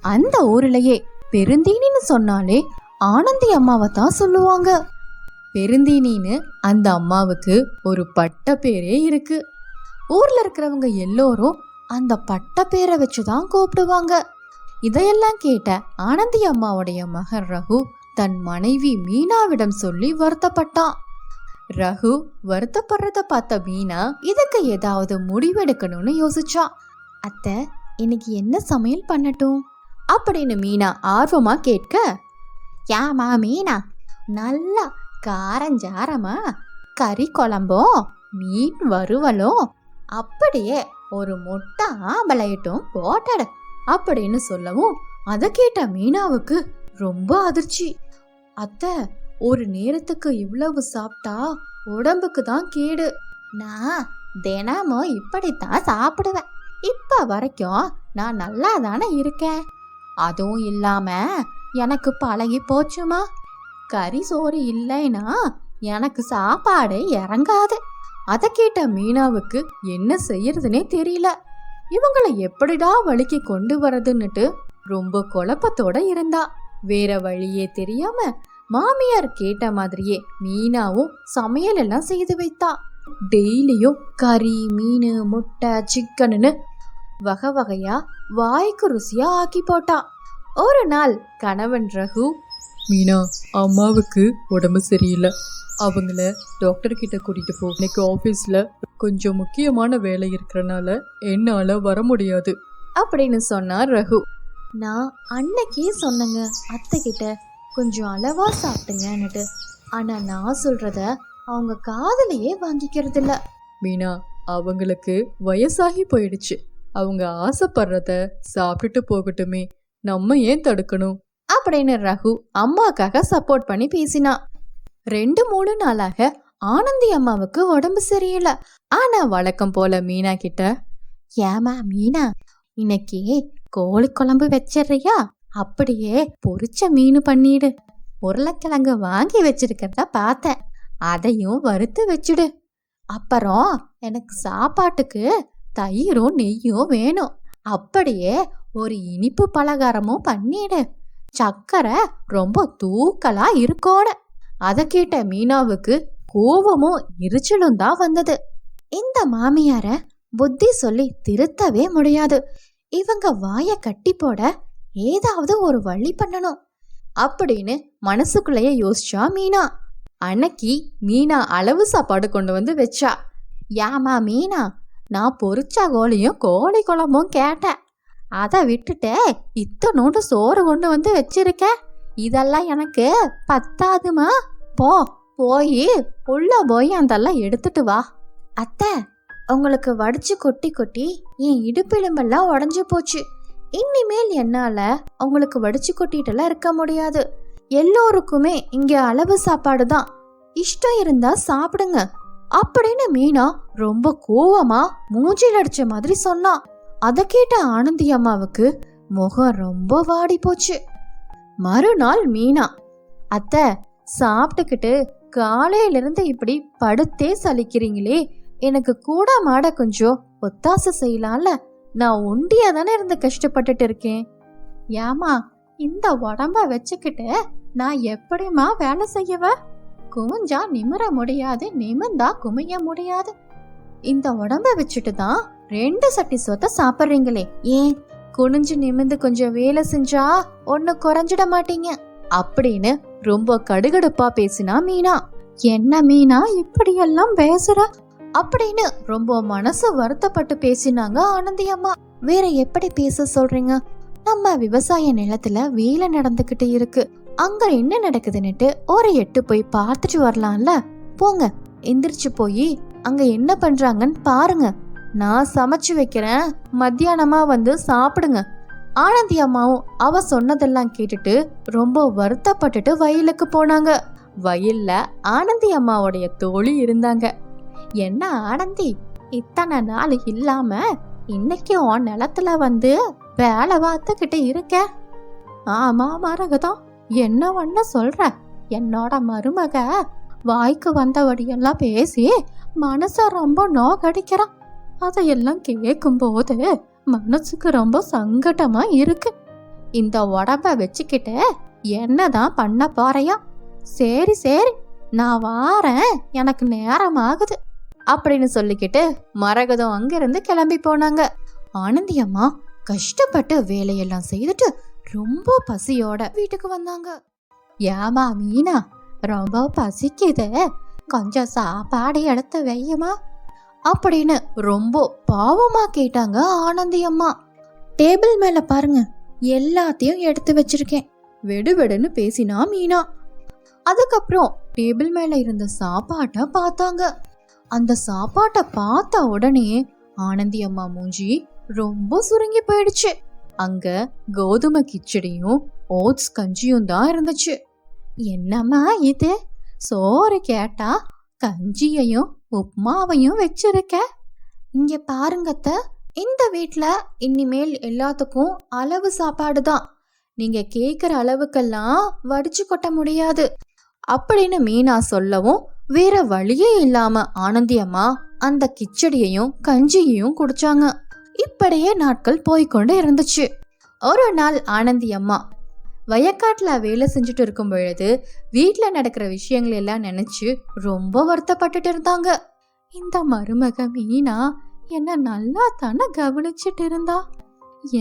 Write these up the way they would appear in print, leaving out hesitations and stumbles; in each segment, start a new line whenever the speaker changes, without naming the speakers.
அந்த ஊர்லயே பெருந்தீனின்னு சொன்னாலே ஆனந்தி அம்மாவை தான் சொல்லுவாங்க. பெருந்தீனின்னு அந்த அம்மாவுக்கு ஒரு பட்ட பேரே இருக்கு. ஊர்ல இருக்கிறவங்க எல்லோரும் அந்த பட்ட பேரை வச்சுதான் கூப்பிடுவாங்க. இதையெல்லாம் கேட்ட ஆனந்தி அம்மாவுடைய மகன் ரகு தன் மனைவி மீனாவிடம் சொல்லி வருத்தப்பட்டான். ரகு வருத்தப்படுறத பார்த்த மீனா இதுக்கு ஏதாவது முடிவெடுக்கணும்னு யோசிச்சா. அத்தை, இன்னைக்கு என்ன சமையல் பண்ணட்டும் அப்படின்னு மீனா ஆர்வமா கேட்க, ஏமா மீனா, நல்லா காரஞ்சாரமா கறி குழம்பும் மீன் வறுவலும் அப்படியே ஒரு முட்டை ஆம்பளையட்டும் போட்டட அப்படின்னு சொல்லவும் அதை கேட்ட மீனாவுக்கு ரொம்ப அதிர்ச்சி. அத்தை, ஒரு நேரத்துக்கு இவ்வளவு சாப்பிட்டா உடம்புக்கு தான் கேடு. நான் தினமும் இப்படித்தான் சாப்பிடுவேன். இப்ப வரைக்கும் நான் நல்லா தானே இருக்கேன். அதுவும் இல்லாம எனக்கு பழகி போச்சுமா. கறி சோறு இல்லைன்னா எனக்கு சாப்பாடு இறங்காது. அதை கேட்ட மீனாவுக்கு என்ன செய்யறதுனே தெரியல. இவங்களை எப்படிடா வழிக்கு கொண்டு வரதுன்னுட்டு ரொம்ப குழப்பத்தோட இருந்தா. வேற வழியே தெரியாம மாமியார் கேட்ட மாதிரியே மீனாவும் சமையல் எல்லாம் செய்து வைத்தா. டெய்லியும் கறி, மீன், முட்டை, சிக்கன்னு வகை வகையா வாய்க்கு ருசியா ஆக்கி போட்டா. ஒரு நாள் கணவன் ரகு,
மீனா, அம்மாவுக்கு உடம்பு சரியில்லை, அவங்கள டாக்டர் கிட்ட கூட்டிட்டு போ. இன்னைக்கு ஆபீஸ்ல கொஞ்சம் முக்கியமான வேலை இருக்கிறனால என்னால வர முடியாது
அப்படின்னு சொன்னார் ரகு. நான் அன்னைக்கே சொன்னங்க அத்தை கிட்ட கொஞ்சம் அளவா சாப்பிட்டுங்கன்னுட்டு. ஆனா நான் சொல்றத அவங்க காதுலயே வாங்கிக்கிறது இல்ல.
மீனா, அவங்களுக்கு வயசாகி போயிடுச்சு. அவங்க ஆசைப்படுறத சாப்பிட்டுட்டு போகட்டுமே, நம்ம ஏன் தடுக்கணும்
அப்படின்னு ரகு அம்மாக்காக சப்போர்ட் பண்ணி பேசினா. 2-3 நாளாக ஆனந்தி அம்மாவுக்கு உடம்பு சரியில்லை. ஆனா வழக்கம் போல மீனா கிட்ட, ஏமா மீனா, இன்னைக்கு கோழி குழம்பு வச்சிடுறியா? அப்படியே பொரிச்ச மீன் பண்ணிடு. உருளைக்கிழங்கு வாங்கி வச்சிருக்கிறத பார்த்தேன், அதையும் வறுத்து வச்சுடு. அப்புறம் எனக்கு சாப்பாட்டுக்கு தயிரும் நெய்யும் வேணும். அப்படியே ஒரு இனிப்பு பலகாரமும் பண்ணிடு. சக்கரை ரொம்ப தூக்கலா இருக்கோட. அதை கேட்ட மீனாவுக்கு கோபமும் எரிச்சலும் தான் வந்தது. இந்த மாமியார புத்தி சொல்லி திருத்தவே முடியாது. இவங்க வாய கட்டி போட ஏதாவது ஒரு வழி பண்ணணும் அப்படின்னு மனசுக்குள்ளேயே யோசிச்சா மீனா. அன்னைக்கு மீனா அளவு சாப்பாடு கொண்டு வந்து வச்சா. ஏமா மீனா, நான் பொரிச்ச கோழியும் கோழி குழம்பும் கேட்டேன். அதை விட்டுட்டு இத்தனோண்டு சோறு கொண்டு வந்து வச்சிருக்க. இதெல்லாம் எனக்கு பத்தாதுமா. போய் உள்ள போய் அதெல்லாம் எடுத்துட்டு வா. அத்தை, உங்களுக்கு வடிச்சு கொட்டி கொட்டி என் இடுப்பெலும்பெல்லாம் உடஞ்சு போச்சு. இனிமேல் என்னால உங்களுக்கு வடிச்சு கொட்டிட்டுலாம் இருக்க முடியாது. எல்லோருக்குமே இங்க அளவு சாப்பாடு தான். இஷ்டம் இருந்தா சாப்பிடுங்க அப்படின்னு மீனா ரொம்ப கோவமா மூஞ்சில் அடிச்ச மாதிரி சொன்னா. அதை கேட்ட ஆனந்தி அம்மாவுக்கு முகம் ரொம்ப வாடி போச்சு. மறுநாள் மீனா, அத்தை, சாப்பிட்டுக்கிட்டு காலையிலிருந்து இப்படி படுத்தே சலிக்கிறீங்களே, எனக்கு கூட மாட கொஞ்சம் ஒத்தாசை செய்யலாம்ல. நான் ஒண்டியா தானே இருந்து கஷ்டப்பட்டுட்டு இருக்கேன். ஏமா, இந்த உடம்ப வச்சுக்கிட்டு நான் எப்படிமா வேலை செய்யவ? குமிஞ்சா நிமிர முடியாது, நிமிர்ந்தா குமிய முடியாது. இந்த உடம்ப வச்சுட்டு தான் 2 சட்டி சொத்தை சாப்பிட்றீங்களே, ஏன் குனிஞ்சு நிமிர்ந்து கொஞ்சம் வேலை செஞ்சா ஒன்னு குறைஞ்சிட மாட்டீங்க அப்படின்னு ரொம்ப கடுகடுப்பா பேசினா மீனா. என்ன மீனா இப்படியெல்லாம் பேசுற அப்படின்னு ரொம்ப மனசு வருத்தப்பட்டு பேசினாங்க ஆனந்தி அம்மா. வேற எப்படி பேச சொல்றீங்க? நம்ம விவசாய நிலத்துல வேலை நடந்துகிட்டு இருக்கு. அங்க என்ன நடக்குதுன்னுட்டு ஒரு எட்டு போய் பார்த்துட்டு வரலாம்ல. போங்க, எந்திரிச்சு போய் அங்க என்ன பண்றாங்கன்னு பாருங்க. நான் சமைச்சு வைக்கிறேன், மத்தியானமா வந்து சாப்பிடுங்க. ஆனந்தி அம்மாவும் அவ சொன்னதெல்லாம் கேட்டுட்டு ரொம்ப வருத்தப்பட்டுட்டு வயலுக்கு போனாங்க. வயல்ல ஆனந்தி அம்மாவுடைய தோழி இருந்தாங்க. என்ன ஆனந்தி, இத்தனை நாள் இல்லாம இன்னைக்கு உன் நிலத்துல வந்து வேலை பார்த்துக்கிட்டு இருக்க? ஆமா மரகதம், என்ன ஒண்ணு சொல்ற? என்னோட மருமக வாய்க்கு வந்தபடியெல்லாம் பேசி மனச ரொம்ப நோகடிக்கிறான். அதையெல்லாம் கேட்கும் போது மனசுக்கு ரொம்ப சங்கடமா இருக்கு. இந்த உடம்ப வச்சுக்கிட்டு என்னதான் பண்ண போறியா? சரி சரி, நான் வாரேன், எனக்கு நேரம் ஆகுது அப்படின்னு சொல்லிக்கிட்டு மரகதம் அங்கிருந்து கிளம்பி போனாங்க. ஆனந்தி அம்மா கஷ்டப்பட்டு வேலையெல்லாம் செய்துட்டு ரொம்ப பசியோட வீட்டுக்கு வந்தாங்க. ஏமா மீனா, ரொம்ப பசிக்குது, கொஞ்சம் சாப்பாடு எடுத்து வையுமா அப்படின்னு ரொம்ப பாவமா கேட்டாங்க ஆனந்தி அம்மா. டேபிள் மேல பாருங்க, எல்லாத்தையும் எடுத்து வச்சிருக்கேன், வெடுவெடுன்னு பேசினா மீனா. அதுக்கப்புறம் டேபிள் மேல இருந்த சாப்பாட்டை பார்த்தாங்க. அந்த சாப்பாட்டை பார்த்த உடனே ஆனந்தி அம்மா மூஞ்சி ரொம்ப சுருங்கி போயிடுச்சு. அங்க கோதுமை கிச்சடியும் ஓட்ஸ் கஞ்சியும் தான் இருந்துச்சு. என்னம்மா இது, சோறு கேட்டா கஞ்சியையும் உப்மாவையும் வச்சிருக்க? இங்க பாருங்கத்த, இந்த வீட்ல இனிமேல் எல்லாத்துக்கும் அளவு சாப்பாடு தான், நீங்க கேக்குற அளவுக்கெல்லாம் வடிச்சு கொட்ட முடியாது அப்படின்னு மீனா சொல்லவும் வேற வழியே இல்லாம ஆனந்தி அம்மா அந்த கிச்சடியையும் கஞ்சியையும் குடிச்சாங்க. இப்படியே நாட்கள் போய்கொண்டு இருந்துச்சு. ஒரு நாள் ஆனந்தி அம்மா வயக்காட்டுல வேலை செஞ்சுட்டு இருக்கும் பொழுது வீட்டுல நடக்கிற விஷயங்கள் எல்லாம் நினைச்சு ரொம்ப வருத்தப்பட்டுட்டு இருந்தாங்க. இந்த மருமக மீனா என்ன நல்லா தானே கவனிச்சுட்டு இருந்தா,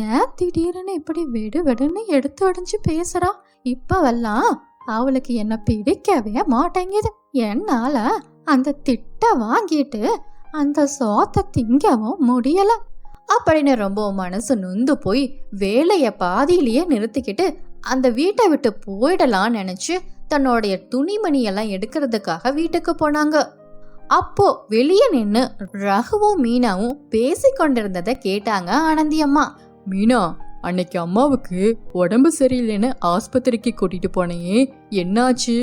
ஏன் திடீர்னு இப்படி வெடுன்னு எடுத்து அடிஞ்சு பேசுறா? இப்பவெல்லாம் அவளுக்கு என்ன பிடிக்கவே மாட்டேங்குது. என்னால அந்த திட்ட வாங்கிட்டு அந்த சோத்தை திங்கவும் முடியல அப்படின்னு ரொம்ப மனசு நொந்து போய் வேலைய பாதியிலேயே நிறுத்திக்கிட்டு அந்த வீட்டை விட்டு போயிடலாம் நினைச்சு தன்னுடைய துணிமணி எல்லாம் எடுக்கிறதுக்காக வீட்டுக்கு போனாங்க. அப்போ வெளியே நின்னு ரகுவும் மீனாவும் பேசி கொண்டிருந்ததை கேட்டாங்க ஆனந்தி அம்மா.
மீனா, அன்னைக்கு அம்மாவுக்கு உடம்பு சரியில்லைன்னு ஆஸ்பத்திரிக்கு கூட்டிட்டு போனையே, என்னாச்சு?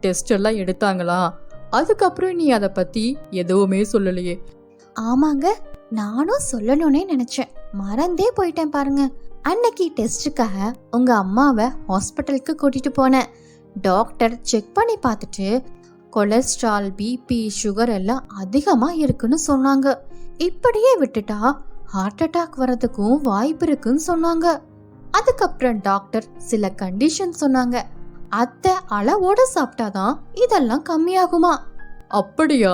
டெஸ்ட் எல்லாம் எடுத்தாங்களா? அதுக்கப்புறம் நீ அதை பத்தி எதுவுமே சொல்லலையே.
ஆமாங்க, நானும் சொல்லணும்னே நினைச்சேன், மறந்தே போயிட்டேன் பாருங்க. அன்னைக்கு டெஸ்டுக்காக உங்க அம்மாவை ஹாஸ்பிட்டலுக்கு கூட்டிட்டு போனேன். டாக்டர் செக் பண்ணி பார்த்துட்டு கொலஸ்ட்ரால், பிபி, சுகர் எல்லாம் அதிகமா இருக்குன்னு சொன்னாங்க. இப்படியே விட்டுட்டா ஹார்ட் அட்டாக் வரதுக்கும் வாய்ப்பு இருக்குன்னு சொன்னாங்க. அதுக்கப்புறம் டாக்டர் சில கண்டிஷன் சொன்னாங்க. அத்தை அளவோட சாப்பிட்டாதான் இதெல்லாம் கம்மியாகுமா.
அப்படியா?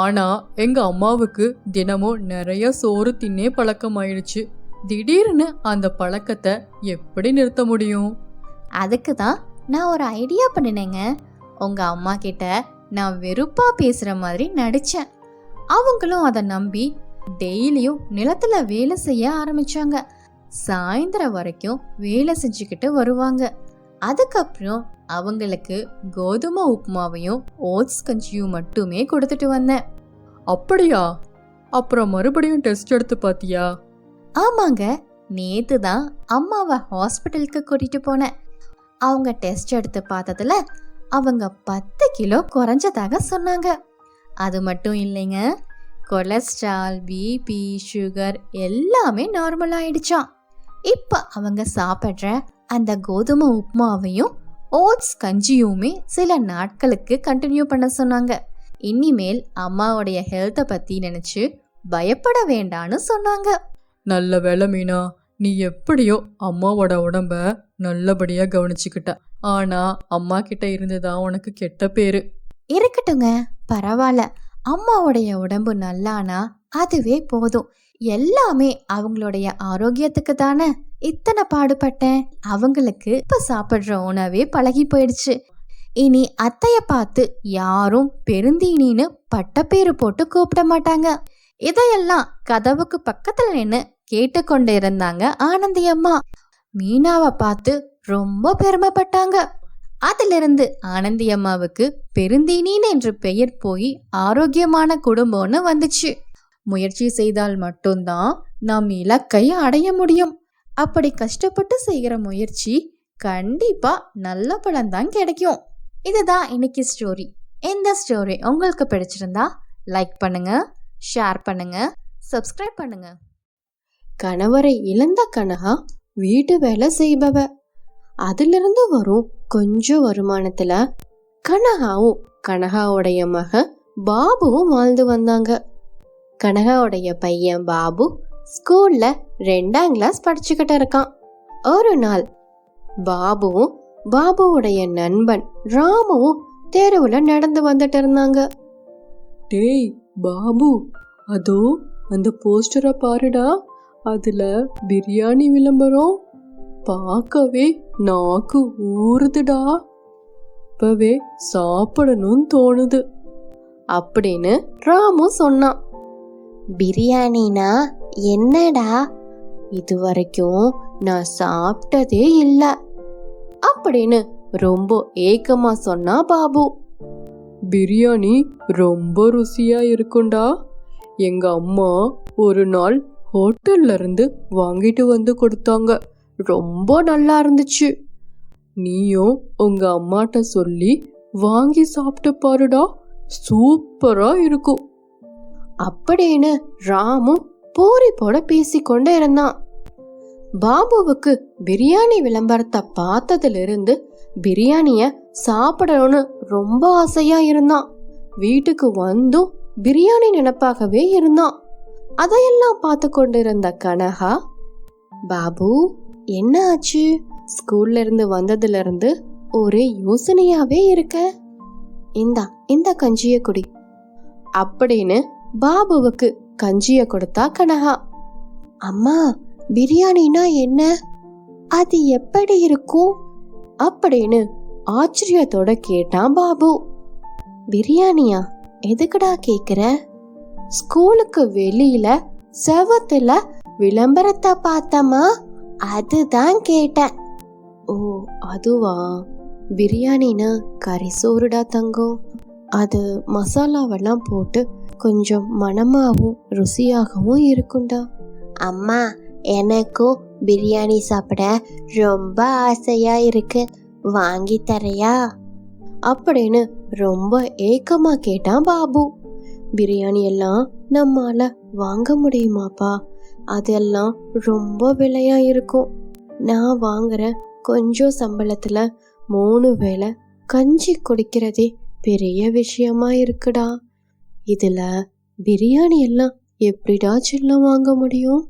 ஆனா எங்க அம்மாவுக்கு தினமும் நிறைய சோறு தின்னே பழக்கம் ஆயிடுச்சு. திடீர்னு அந்த பழக்கத்தை எப்படி நிறுத்த முடியும்?
அதுக்கு தான் நான் ஒரு ஐடியா பண்ணினேங்க. உங்க அம்மா கிட்ட நான் வெறுப்பா பேசுற மாதிரி நடிச்சேன். அவங்களும் அதை நம்பி டெய்லியும் நிலத்துல வேலை செய்ய ஆரம்பிச்சாங்க. சாயந்தரம் வரைக்கும் வேலை செஞ்சுக்கிட்டு வருவாங்க. அதுக்கப்புறம் அவங்களுக்கு கோதுமை உப்புமாவையும் ஓட்ஸ் கஞ்சியும் மட்டுமே கொடுத்துட்டு வந்தேன்.
அப்படியா? அப்புறம் மறுபடியும் டெஸ்ட் எடுத்து பாத்தியா?
ஆமாங்க, நேத்து தான் அம்மாவை ஹாஸ்பிட்டலுக்கு கூட்டிட்டு போனேன். அவங்க டெஸ்ட் எடுத்து பார்த்ததுல அவங்க 10 கிலோ குறைஞ்சதாக சொன்னாங்க. அது மட்டும் இல்லைங்க, கொலஸ்ட்ரால், பிபி, சுகர் எல்லாமே நார்மல் ஆயிடுச்சாம். இப்ப அவங்க சாப்பிட்ற அந்த கோதுமை உப்புமாவையும் ஓட்ஸ் கஞ்சியுமே சில நாட்களுக்கு கண்டினியூ பண்ண சொன்னாங்க. இனிமேல் அம்மாவுடைய ஹெல்த்தை பத்தி நினைச்சு பயப்பட வேண்டான்னு சொன்னாங்க.
நல்ல வேலை மீனா, நீ எப்படியோ அம்மாவோட உடம்ப நல்லபடியா கவனிச்சுக்கிட்ட. ஆனா அம்மா கிட்ட இருந்துதான் உனக்கு கெட்ட பேரு.
இருக்கட்டுங்க, பரவாயில்ல. அம்மாவுடைய உடம்பு நல்லானா அதுவே போதும். எல்லாமே அவங்களுடைய ஆரோக்கியத்துக்கு தானே இத்தனை பாடுபட்டேன். அவங்களுக்கு இப்ப சாப்பிடுற உணவே பழகி போயிடுச்சு. இனி அத்தைய பார்த்து யாரும் பெருந்தீனின்னு பட்டப்பேரு போட்டு கூப்பிட மாட்டாங்க. இதையெல்லாம் கதவுக்கு பக்கத்துல நின்னு கேட்டுக்கொண்டு இருந்தாங்க ஆனந்தி அம்மா. மீனாவை பார்த்து ரொம்ப பெருமைப்பட்டாங்க. அதிலிருந்து ஆனந்தி அம்மாவுக்கு பெருந்தீனின் என்று பெயர் போய் ஆரோக்கியமான குடும்பம்னு வந்துச்சு. முயற்சி செய்தால் மட்டும்தான் நாம் இலக்கை அடைய முடியும். அப்படி கஷ்டப்பட்டு செய்கிற முயற்சி கண்டிப்பா நல்ல பலன்தான் கிடைக்கும். இதுதான் இன்னைக்கு ஸ்டோரி. இந்த ஸ்டோரி உங்களுக்கு பிடிச்சிருந்தா லைக் பண்ணுங்க, ஷேர் பண்ணுங்க, சப்ஸ்கிரைப் பண்ணுங்க. கணவரை இழந்த கனகா வீட்டு வேலை செய்பவ. அதிலிருந்து வரும் கொஞ்சம் வருமானத்துல கனகாவும் கனகாவுடைய மக பாபுவும் வாழ்ந்து வந்தாங்க. கனகாவுடைய பையன் பாபு ஸ்கூல்ல 2ஆம் கிளாஸ் படிச்சுக்கிட்டு இருக்கான். ஒரு நாள் பாபுவும் பாபுவுடைய நண்பன் ராமுவும் தெருவுல நடந்து வந்துட்டு இருந்தாங்க.
டேய் பாபு, அதோ அந்த போஸ்டரை பாருடா, அதுல பிரியாணி விளம்பரம் பார்க்கவே நாக்கு ஊறுதுடா, இப்பவே சாப்பிடணும்னு தோணுது
அப்படின்னு ராமு சொன்னான். பிரியாணினா என்னடா, இது வரைக்கும் நான் சாப்பிட்டதே இல்ல அப்படின்னு ரொம்ப ஏக்கமா சொன்னா பாபு.
பிரியாணி ரொம்ப ருசியா இருக்கும்டா. எங்க அம்மா ஒரு நாள் ஹோட்டல்ல இருந்து வாங்கிட்டு வந்து கொடுத்தாங்க, ரொம்ப நல்லா இருந்துச்சு. நீயும் உங்க அம்மாட்ட சொல்லி வாங்கி சாப்பிட்டு பாருடா, சூப்பரா இருக்கும்
அப்படின்னு ராமு பூரி போட பேசிக்கொண்டு இருந்தான். பாபுவுக்கு பிரியாணி விளம்பரத்தை பார்த்ததுல இருந்து பிரியாணிய சாப்பிடணும்னு ரொம்ப ஆசையா இருந்தான். வீட்டுக்கு வந்தும் பிரியாணி நினைப்பாகவே இருந்தான். அதையெல்லாம் பார்த்து கொண்டு இருந்த கனகா, பாபு என்ன ஆச்சு, ஸ்கூல்ல இருந்து வந்ததுல இருந்து ஒரே யோசனையாவே இருக்க, இந்த கஞ்சிய குடி அப்படின்னு பாபுவுக்கு கஞ்சிய கொடுத்தா கனகா. அம்மா, பிரியாணினா என்ன, அது எப்படி இருக்கும் அப்படின்னு ஆச்சரியத்தோட கேட்டான் பாபு. பிரியாணியா, எதுக்குடா கேக்குற? ஸ்கூலுக்கு வெளியில செவத்துல விளம்பரத்தை பார்த்தமா, அதுதான் கேட்டேன். ஓ அதுவா, பிரியாணினா கறி சோறுடா தங்கம், அது மசாலாவெல்லாம் போட்டு கொஞ்சம் மணமாகவும் ருசியாகவும் இருக்கும்டா. அம்மா, எனக்கும் பிரியாணி சாப்பிட ரொம்ப ஆசையா இருக்கு, வாங்கி தரையா அப்படின்னு ரொம்ப ஏக்கமா கேட்டான் பாபு. பிரியாணி எல்லாம் நம்மால வாங்க முடியுமாப்பா, அதெல்லாம் ரொம்ப விலையா இருக்கும். நான் வாங்குற கொஞ்சம் சம்பளத்துல 3 வேளை கஞ்சி குடிக்கிறதே பெரிய விஷயமா இருக்குடா, இதுல பிரியாணி எல்லாம் எப்படிடா செல்லம் வாங்க முடியும்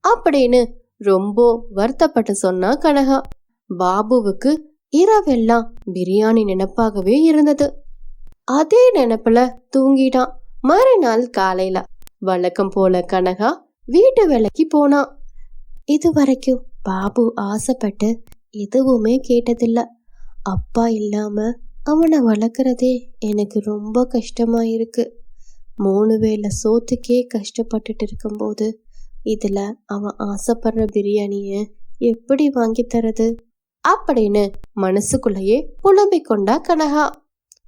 அப்படின்னு ரொம்ப வருத்தப்பட்டு சொன்னா கனகா. பாபுவுக்கு இரவெல்லாம் பிரியாணி நினைப்பாகவே இருந்தது. அதே நினைப்புல தூங்கிட்டான். மறுநாள் காலையில வழக்கம் போல கனகா வீட்டு வேலைக்கு போனான். இது வரைக்கும் பாபு ஆசைப்பட்டு எதுவுமே கேட்டதில்ல. அப்பா இல்லாம அவனை வளர்க்கறதே எனக்கு ரொம்ப கஷ்டமா இருக்கு. 3 வேளை சோத்துக்கே கஷ்டப்பட்டுட்டு இருக்கும்போது இதுல அவன் ஆசைப்படுற பிரியாணிய எப்படி வாங்கி தரது அப்படின்னு மனசுக்குள்ளேயே புலம்பிக் கொண்டா கனகா.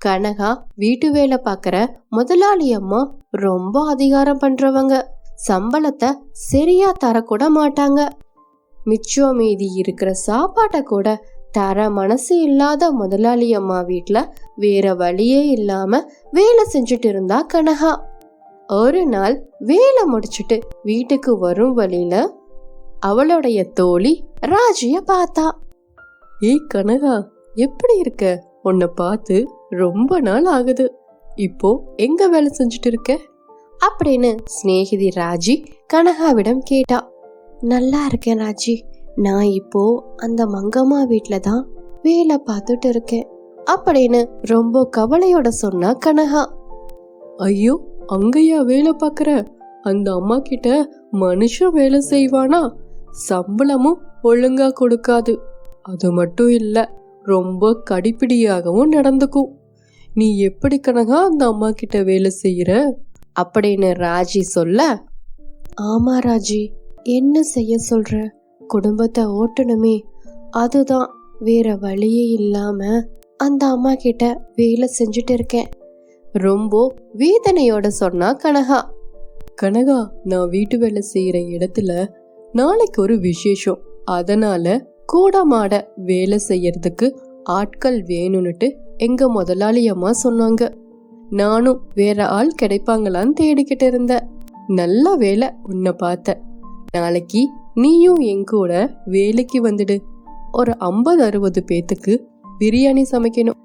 கனகா வீட்டு வேலை பார்க்கற முதலாளி அம்மா ரொம்ப அதிகாரம் பண்றவங்க. சம்பளத்தை சரியா தரக்கூட மாட்டாங்க. மிச்சம் மீதி இருக்கிற சாப்பாட்டை கூட தர மனசு இல்லாத முதலாளி அம்மா வீட்டுல வேற வழியே இல்லாம வேலை செஞ்சுட்டு இருந்தா கனகா. ஒரு நாள் வேலை முடிச்சுட்டு வீட்டுக்கு வரும் வழியில அவளுடைய தோழி ராஜிய பார்த்தா.
ஏய் கனகா, எப்படி இருக்க? உன்னை பார்த்து ரொம்ப நாள் ஆகுது. இப்போ எங்க வேலை செஞ்சுட்டு இருக்க
அப்படின்னு சிநேகிதி ராஜி கனகாவிடம் கேட்டா. நல்லா இருக்கேன் ராஜி, நான் இப்போ அந்த மங்கம்மா வீட்டுல தான் வேலை பார்த்துட்டு இருக்கேன் அப்படின்னு ரொம்ப கவலையோட சொன்னா கனகா.
ஐயோ, அங்கயா வேலை பார்க்கற? அந்த அம்மா கிட்ட மனுஷன் வேலை செய்வானா? சம்பளமும் ஒழுங்கா கொடுக்காது. அது மட்டும் இல்ல, ரொம்ப கடிப்பிடியாகவும் நடந்துக்கும். நீ எப்படி கனகா அந்த அம்மா கிட்ட வேலை செய்யற
அப்படின்னு ராஜி சொல்ல, ஆமா ராஜி, என்ன செய்ய சொல்ற, குடும்பத்தை ஓட்டணுமே, அதுதான், வேற வழியே இல்லாம அந்த அம்மா கிட்ட வேலை செஞ்சுட்டு இருக்கேன் ரொம்ப வேதனையோட சொன்னா கனகா.
கனகா, நான் வீட்டு வேலை செய்யற இடத்துல நாளைக்கு ஒரு விசேஷம், அதனால கூடமாட வேலை செய்யறதுக்கு ஆட்கள் வேணும்னுட்டு எங்க முதலாளி அம்மா சொன்னாங்க. நானும் வேற ஆள் கிடைப்பாங்களான்னு தேடிக்கிட்டு இருந்தேன். நல்ல வேலை உன்னை பார்த்த. நாளைக்கு நீயும் என் கூட வேலைக்கு வந்துடு. ஒரு 50-60 பேத்துக்கு பிரியாணி சமைக்கணும்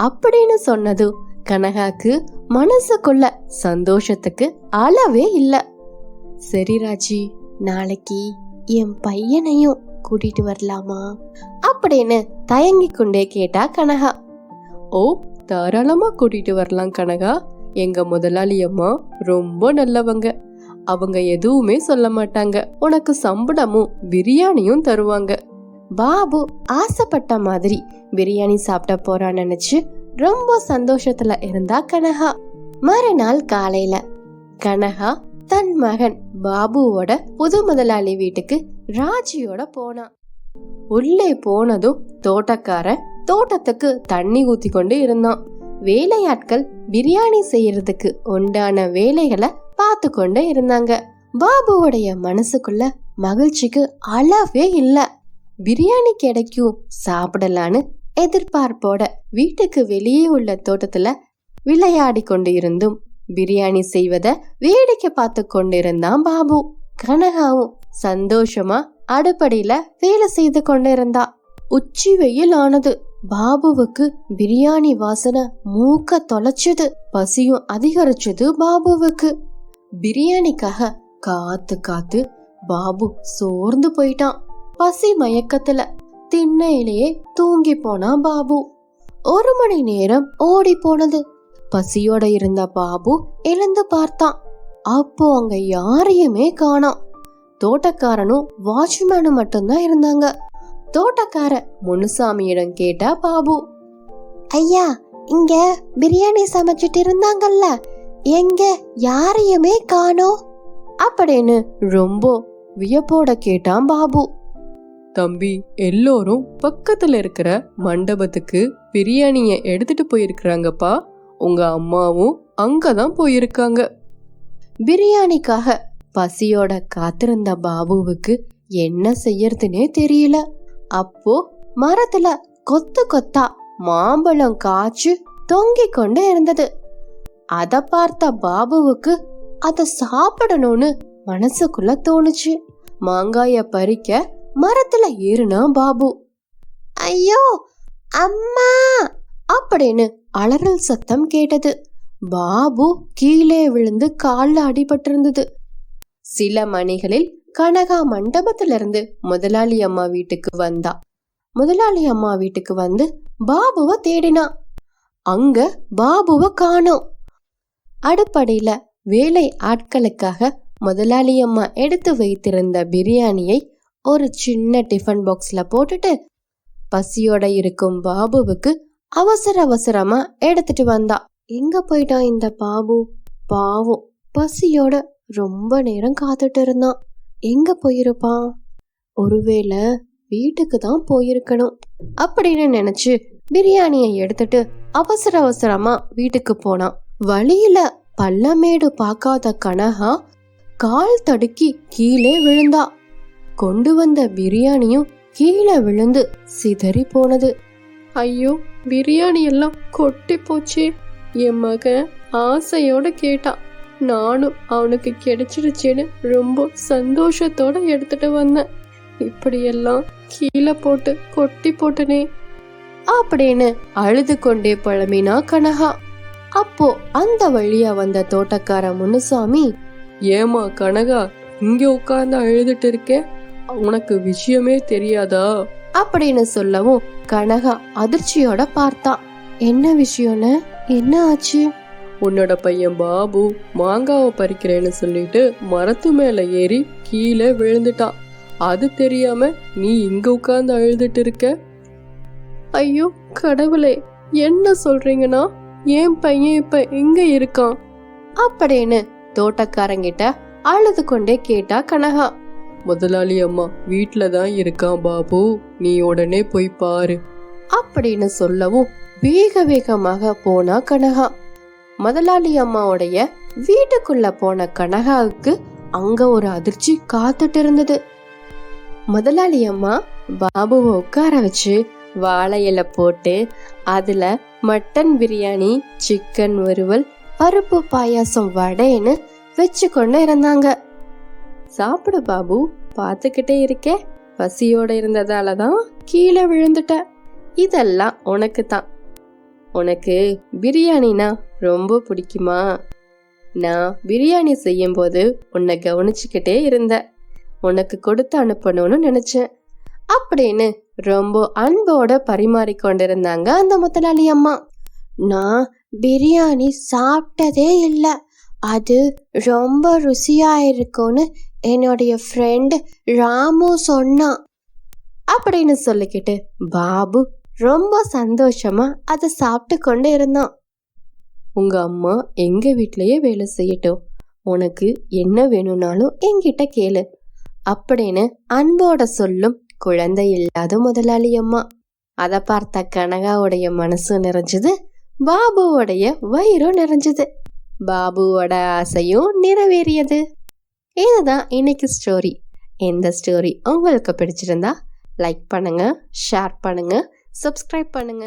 அப்படின்னு சொன்னது கனகாக்கு மனசுக்குள்ள சந்தோஷத்துக்கு அளவே இல்ல. சரி ராஜி, நாளைக்கு என் பையனையும்
கூட்டிட்டு வரலாமா அப்படின்னு தயங்கி கொண்டே கேட்டா கனகா.
ஓ, தாராளமா கூட்டிட்டு வரலாம் கனகா. எங்க முதலாளி அம்மா ரொம்ப நல்லவங்க. அவங்க எதுவுமே சொல்ல மாட்டாங்க. உனக்கு சம்பளமும் பிரியாணியும் தருவாங்க.
பாபு ஆசைப்பட்ட மாதிரி பிரியாணி சாப்பிட போறான்னு நினைச்சு ரொம்ப சந்தோஷத்துல இருந்தா கனகா. மறுநாள் காலையில கனகா தன் மகன் பாபுவோட புது முதலாளி வீட்டுக்கு ராஜியோட போனான். உள்ளே போனதும் தோட்டக்காரன் தோட்டத்துக்கு தண்ணி ஊத்தி கொண்டு இருந்தான். வேலையாட்கள் பிரியாணி செய்யறதுக்கு உண்டான வேலைகளை பார்த்து கொண்டு இருந்தாங்க. பாபுவோடைய மனசுக்குள்ள மகிழ்ச்சிக்கு அளவே இல்ல. பிரியாணி கிடைக்கும் சாப்பிடலான்னு எதிர்பார்ப்போட வீட்டுக்கு வெளியே உள்ள தோட்டத்துல விளையாடி கொண்டு இருந்தும் பிரியாணி செய்வத வேடிக்கை பார்த்து கொண்டிருந்தான் பாபு. கனகாவும் சந்தோஷமா அடுப்படியில வேலை செய்து கொண்டிருந்தா. உச்சி வெயில் ஆனது. பாபுவுக்கு பிரியாணி வாசனை மூக்க தொலைச்சது. பசியும் அதிகரிச்சது பாபுவுக்கு. பிரியாணிக்காக காத்து காத்து பாபு சோர்ந்து போயிட்டான். பசி மயக்கத்துல திண்ணையிலேயே தூங்கி போனான் பாபு. 1 மணி நேரம் ஓடி போனது. பசியோட இருந்த பாபு எழுந்து பார்த்தான். அப்போ அங்க யாரையுமே காணோம். தோட்டக்காரனும் வாட்ச்மேனும் மட்டும்தான் இருந்தாங்க. தோட்டக்கார முனுசாமியிடம் கேட்டா பாபு, ஐயா, இங்க பிரியாணி சமைச்சிட்டு இருந்தாங்கல்ல, எங்க யாரையுமே காணோம் அப்படின்னு ரொம்ப வியப்போட கேட்டான் பாபு.
தம்பி, எல்லோரும் பக்கத்துல இருக்கிற மண்டபத்துக்கு பிரியாணிய எடுத்துட்டு போயிருக்கிறாங்கப்பா. உங்க அம்மாவும் அங்கதான் போயிருக்காங்க.
பிரியாணிக்காக பசியோட காத்திருந்த பாபுவுக்கு என்ன செய்யறதுன்னே தெரியல. அப்போ மரத்துல கொத்து கொத்தா மாம்பழம் காய்ச்சி தொங்கிக் கொண்டு இருந்தது. அத பார்த்த பாபுவுக்கு அத சாப்பிடணும்னு மனசுக்குள்ள தோணுச்சு. மாங்காய பறிக்க மரத்துல ஏறுனா பாபு. ஐயோ அம்மா அப்படின்னு அலறல் சத்தம் கேட்டது. பாபு கீழே விழுந்து கால்ல அடிபட்டிருந்தது. சில மணிகளில் கனகா மண்டபத்திலிருந்து முதலாளி அம்மா வீட்டுக்கு வந்தா. முதலாளி அம்மா வீட்டுக்கு வந்து பாபுவை தேடினா. அங்க பாபுவை காணோம். அடுப்படியில வேலை ஆட்களுக்காக முதலாளி அம்மா எடுத்து வைத்திருந்த பிரியாணியை ஒரு சின்ன டிஃபன் பாக்ஸ்ல போட்டுட்டு பசியோட இருக்கும் பாபுவுக்கு அவசர அவசரமா எடுத்துட்டு வந்தா. எங்க போயிட்டான் இந்த பாபு? பாவம், பசியோட ரொம்ப நேரம் காத்துட்டு இருந்தான். எங்க போயிருப்பான்? ஒருவேளை வீட்டுக்கு தான் போயிருக்கணும் அப்படின்னு நினைச்சு பிரியாணியை எடுத்துட்டு அவசர அவசரமா வீட்டுக்கு போனான். வழியில பள்ளமேடு பார்க்காத கனகா கால் தடுக்கி கீழே விழுந்தா. கொண்டு வந்த பிரியாணியும் கீழே விழுந்து சிதறி போனது.
ஐயோ, பிரியாணி எல்லாம் கொட்டி போச்சே. என் மகன் ஆசையோட கேட்டான். நானும் அவனுக்கு கிடைச்சிருச்சேன்னு ரொம்ப சந்தோஷத்தோட எடுத்துட்டு வந்தேன். இப்படியெல்லாம் கீழே போட்டு கொட்டி போட்டனே
அப்படின்னு அழுது கொண்டே புலம்பினா கனகா. அப்போ அந்த வழியா வந்த தோட்டக்கார முனுசாமி,
ஏமா கனகா, இங்க உட்கார்ந்து அழுதுட்டு இருக்க? உனக்கு விஷயமே தெரியாதா
அப்படின்னு சொல்லவும் கனகா அதிர்ச்சியோட பார்த்தா. என்ன விஷயம்னு? என்ன ஆச்சு?
உன்னோட பையன் பாபு மாங்காவை பறிக்கிறேன்னு சொல்லிட்டு மரத்து மேல ஏறி கீழே விழுந்துட்டான். அது தெரியாம நீ இங்க உட்கார்ந்து அழுதுட்டு இருக்க. ஐயோ கடவுளே, என்ன சொல்றீங்கன்னா? என் பையன் இப்ப எங்க இருக்கான்
அப்படின்னு தோட்டக்காரங்கிட்ட அழுது கொண்டே கேட்டா கனகா.
முதலாளி அம்மா வீட்டுலதான் இருக்கான் பாபு, நீ உடனே போய் பாரு
அப்படின்னு சொல்லவும் வேக வேகமாக போனா கனகா. முதலாளி அம்மாவுடைய வீட்டுக்குள்ள போன கனகாவுக்கு அங்க ஒரு அதிர்ச்சி காத்துட்டு இருந்தது. முதலாளி அம்மா பாபுவை உட்கார வச்சு வாழை இலை போட்டு அதுல மட்டன் பிரியாணி, சிக்கன் வறுவல், பருப்பு பாயாசம், வடைன்னு வச்சு கொண்டு இருந்தாங்க. சாப்பிடு பாபு, பார்த்துக்கிட்டே இருக்கே. பசியோட இருந்ததாலதான் கீழே விழுந்துட்ட. இதெல்லாம் உனக்கு தான். உனக்கு பிரியாணினா ரொம்ப பிடிக்குமா? நான் பிரியாணி செய்யும் போது உன்னை கவனிச்சுக்கிட்டே இருந்த. உனக்கு கொடுத்து அனுப்பணும்னு நினைச்சேன். அப்படின்னு ரொம்ப அன்போட பரிமாறிக்கொண்டிருந்தாங்க அந்த முதலாளி அம்மா. நான் பிரியாணி சாப்பிட்டதே இல்லை, அது ரொம்ப ருசியா இருக்கும்னு என்னுடைய ஃப்ரெண்டு ராமு சொன்னான் அப்படின்னு சொல்லிக்கிட்டு பாபு ரொம்ப சந்தோஷமா அதை சாப்பிட்டு கொண்டு இருந்தான்.
உங்க அம்மா எங்க வீட்லயே வேலை செய்யட்டும், உனக்கு என்ன வேணும்னாலும் என்கிட்ட கேளு
அப்படின்னு அன்போட சொல்லும் குழந்தை இல்லாத முதலாளி அம்மா. அதை பார்த்த கனகாவுடைய மனசு நிறைஞ்சது, பாபுவோடைய வயிறும் நிறைஞ்சது, பாபுவோட ஆசையும் நிறைவேறியது. இதுதான் இன்னைக்கு ஸ்டோரி. இந்த ஸ்டோரி உங்களுக்கு பிடிச்சிருந்தா லைக் பண்ணுங்க, ஷேர் பண்ணுங்க, சப்ஸ்கிரைப் பண்ணுங்க.